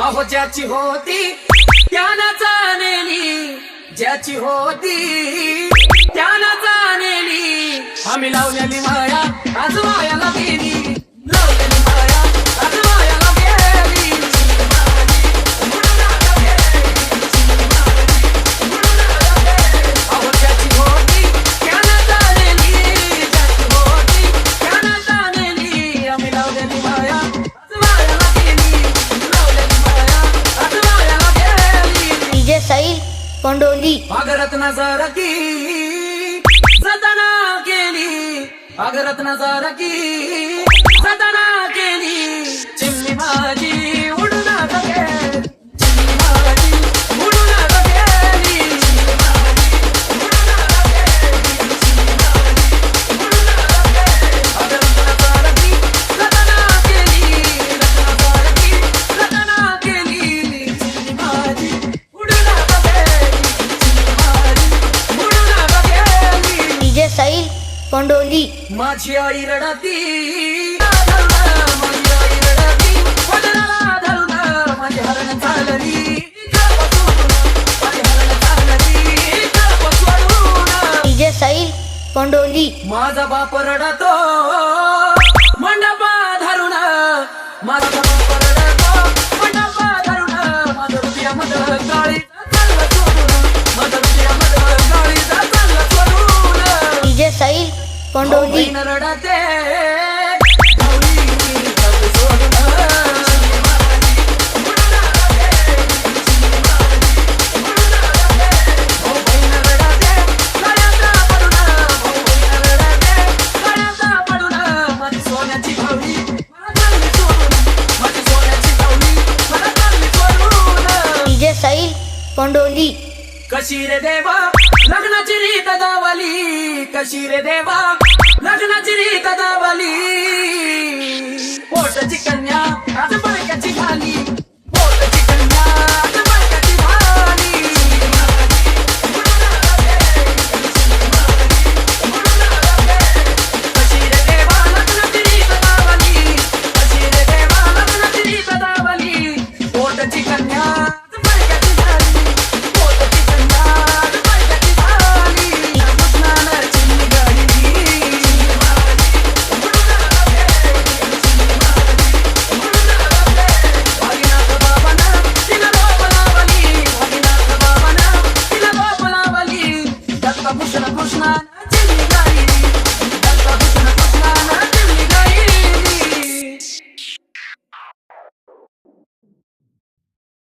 अहो ज्याची होती त्यानं जाणली, ज्याची होती त्यानं जाणली. आम्ही लावलेली माया आज मायाला गेली, लावलेली माया आज मायाला गेली. अहो ज्याची होती त्यानं जाणली, ज्याची होती त्यानं जाणली. आम्ही लावलेली माया आज मायाला गेली, लावलेली माया आज मायाला गेली. डीजे साहिल कोंडोली. अगरत नजर की सदना केली, अगरत नजर की सदना केली. चिमणी माझी उडून गेली, चिमणी माझी उडून गेली. अगरत नजर की सदना केली, नजर की सदना केली. चिमणी माझी उडून गेली, डीजे साहिल कोंडोली. माझी आई रडती, माझी आई रडती, वजनाला धरून माझी हरण चालली, माझी हरण चालली, सोडून. डीजे साहिल कोंडोली. माझा बाप रडतो मंडपा धरून, माझा बाप रडतो मंडपा धरून. माझं रुपया मधलं काळी चाललं सोडून, माझं रुपया मधलं काळी चाललं सोडून. डीजे साहिल कोंडोली. बहीण रडते गौरी चाललं सोडून. हो बहीण रडते गळ्याचा पडून, हो बहीण रडते गळ्याचा पडून. माझी सोन्याची गौरी मला चालली सोडून, माझी सोन्याची गौरी मला चालली सोडून. डीजे साहिल कोंडोली. कशी रे देवा लग्नाची रीत दावली, कशी रे देवा लग्नाची रीत दावली. पोटाची कन्या